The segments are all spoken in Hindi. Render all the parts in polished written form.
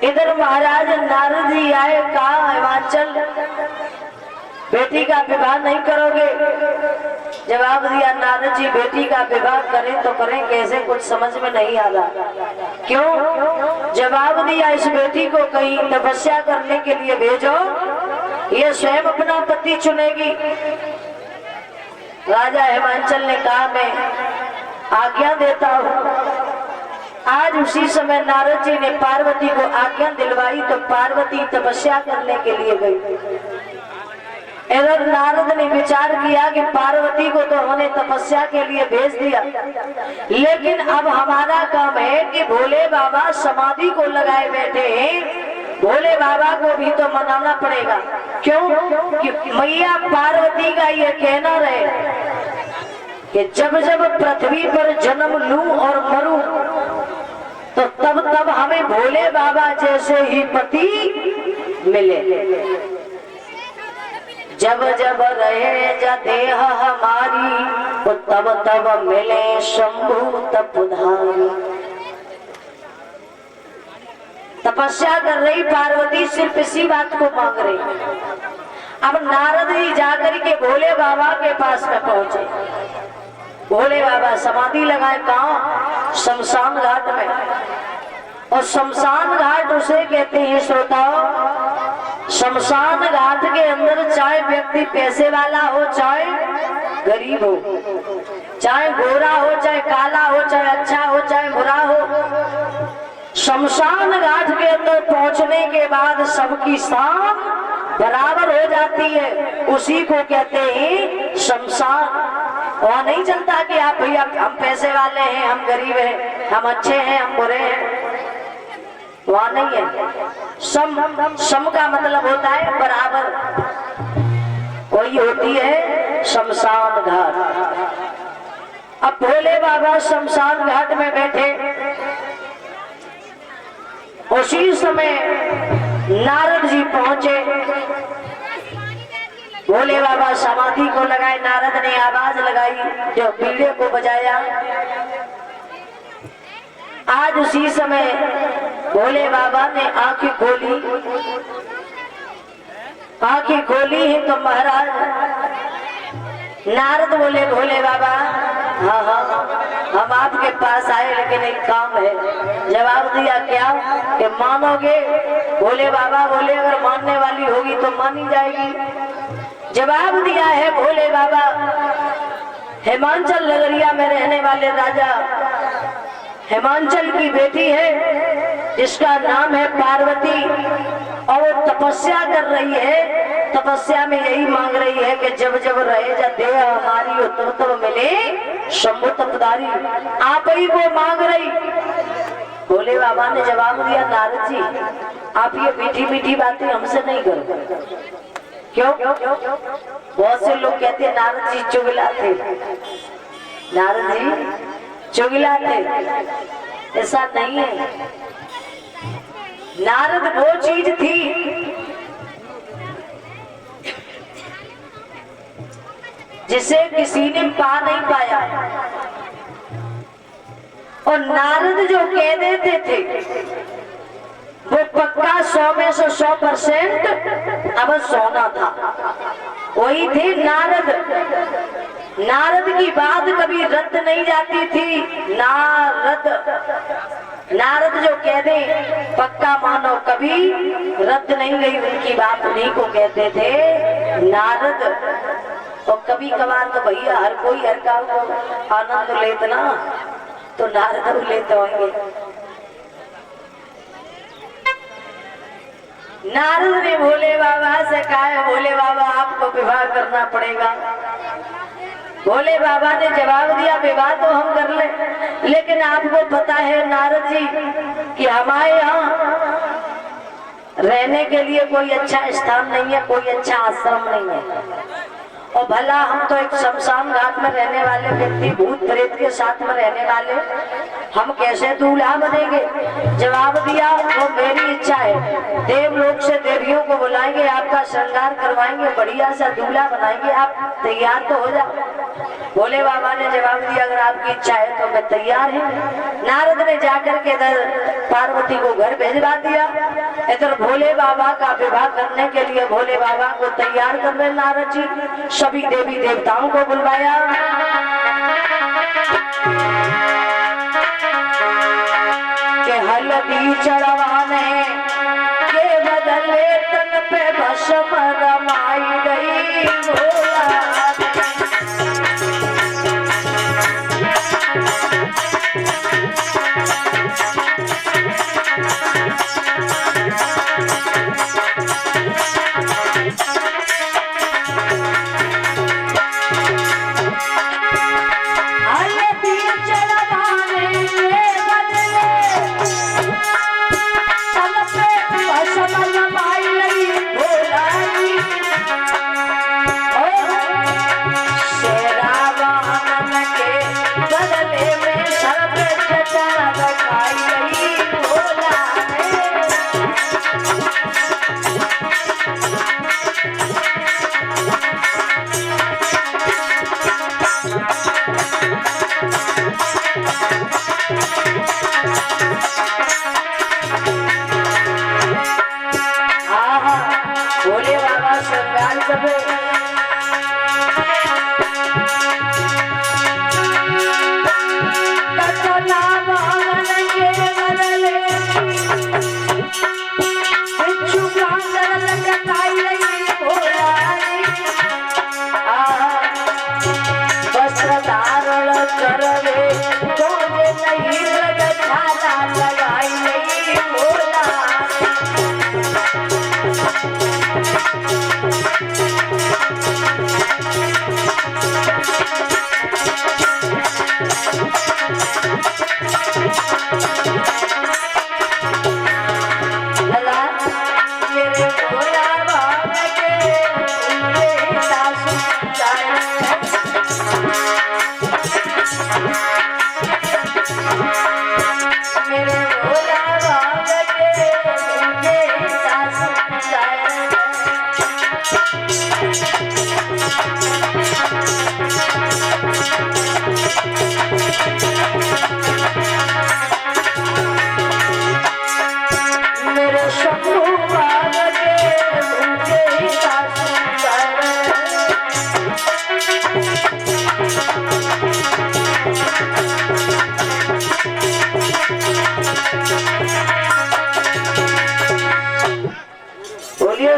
इधर महाराज नारद जी आए, कहा हिमाचल बेटी का विवाह नहीं करोगे? जवाब दिया नारद जी, बेटी का विवाह करें तो करें कैसे, कुछ समझ में नहीं आ रहा। क्यों? जवाब दिया, इस बेटी को कहीं तपस्या करने के लिए भेजो, ये स्वयं अपना पति चुनेगी। राजा हिमाचल ने कहा मैं आज्ञा देता हूँ। आज उसी समय नारद जी ने पार्वती को आज्ञा दिलवाई तो पार्वती तपस्या करने के लिए गई। इधर नारद ने विचार किया कि पार्वती को तो हमने तपस्या के लिए भेज दिया, लेकिन अब हमारा काम है कि भोले बाबा समाधि को लगाए बैठे हैं, भोले बाबा को भी तो मनाना पड़ेगा। क्यों? कि मैया पार्वती का ये कहना रहे कि जब जब पृथ्वी पर जन्म लूं और मरूं तो तब तब हमें भोले बाबा जैसे ही पति मिले। जब जब रहे जा देह हमारी तो तब तब मिले शंभु तपधारी। तपस्या कर रही पार्वती, सिर्फ इसी बात को मांग रही। अब नारद जी जाकर के भोले बाबा के पास में पहुंचे। भोले बाबा समाधि लगाए कहाँ? शमशान घाट में। और शमशान घाट उसे कहते हैं श्रोताओ, शमशान घाट के अंदर चाहे व्यक्ति पैसे वाला हो चाहे गरीब हो, चाहे गोरा हो चाहे काला हो, चाहे अच्छा हो चाहे बुरा हो, शमशान घाट के अंदर पहुंचने के बाद सबकी शान बराबर हो जाती है। उसी को कहते हैं शमशान। वहाँ नहीं चलता कि आप भैया हम पैसे वाले हैं, हम गरीब हैं, हम अच्छे हैं, हम बुरे हैं, वहाँ नहीं है। सम का मतलब होता है बराबर। वही होती है शमशान घाट। अब भोले बाबा शमशान घाट में बैठे, उसी समय नारद जी पहुंचे। भोले बाबा समाधि को लगाए, नारद ने आवाज लगाई, जो बीड़े को बजाया। आज उसी समय भोले बाबा ने आंखें खोली। आंखें खोली है तो महाराज नारद बोले, भोले बाबा हाँ हाँ हम आपके पास आए लेकिन एक काम है। जवाब दिया, क्या? कि मानोगे? भोले बाबा बोले, अगर मानने वाली होगी तो मानी जाएगी। जवाब दिया है भोले बाबा, हिमाचल नगरिया में रहने वाले राजा हिमाचल की बेटी है जिसका नाम है पार्वती, और वो तपस्या कर रही है। तपस्या में यही मांग रही है कि जब जब रहे जा देह हमारी हो तब तब मिले शंभु तपधारी। आप ही को मांग रही। भोले बाबा ने जवाब दिया, नारद जी आप ये मीठी मीठी बातें हमसे नहीं करो। क्यों? बहुत से लोग कहते हैं नारद जी चुगला थे, नारद जी चुगला थे। ऐसा नहीं है। नारद वो चीज थी जिसे किसी ने पा नहीं पाया। और नारद जो कह देते थे वो पक्का 100 में से 100% अब सोना था। वही थे नारद। नारद की बात कभी रद्द नहीं जाती थी। नारद जो कह दे पक्का मानो, कभी रद्द नहीं गई उनकी बात। उन्हीं को कहते थे नारद। और कभी कभार तो भैया हर कोई हर काम को आनंद लेते ना, तो नारद लेते होंगे। नारद ने भोले बाबा से कहा, भोले बाबा आपको विवाह करना पड़ेगा। भोले बाबा ने जवाब दिया, विवाह तो हम कर ले, लेकिन आपको पता है नारद जी कि हमारे यहाँ रहने के लिए कोई अच्छा स्थान नहीं है, कोई अच्छा आश्रम नहीं है। और भला हम तो एक शमशान घाट में रहने वाले व्यक्ति, भूत प्रेत के साथ में रहने वाले, हम कैसे दूल्हा बनेंगे? जवाब दिया, वो मेरी इच्छा है, देवलोक से देवियों को बुलाएंगे, आपका श्रृंगार करवाएंगे, बढ़िया सा दूल्हा बनाएंगे, आप तैयार तो हो जाओ। भोले बाबा ने जवाब दिया अगर आपकी इच्छा है तो मैं तैयार है। नारद ने जाकर के इधर पार्वती को घर भेजवा दिया। इधर भोले बाबा का विवाह करने के लिए भोले बाबा को तैयार कर रहे नारद जी। सभी देवी देवताओं को बुलवाया। के हल्दी चढ़वाने के बदले तन पे भस्म रमाई गई भोला।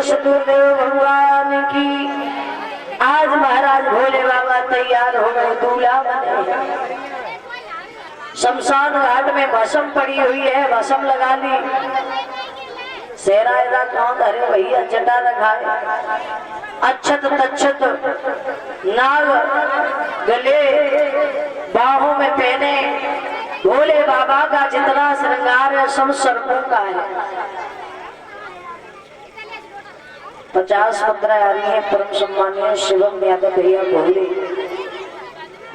सतगुरुदेव भगवान की। आज महाराज भोले बाबा तैयार हो गए, दूल्हा बने। शमशान घाट में भस्म पड़ी हुई है, भस्म लगा ली। सेहरा कौन अरे भैया जटा रखा है, अच्छत तच्छत नाग गले बाहों में पहने। भोले बाबा का जितना श्रृंगार है सब सर्पों का है। 50-15 आ रही है। परम सम्मानीय शिवम यादव भैया भोले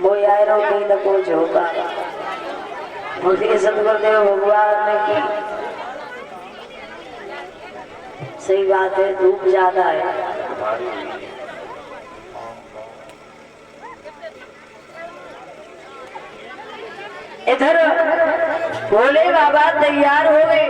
मोयारो दीन को झोंका। मुझे सतगुरुदेव भगवान की सही बात है, धूप ज्यादा है। इधर भोले बाबा तैयार हो गए।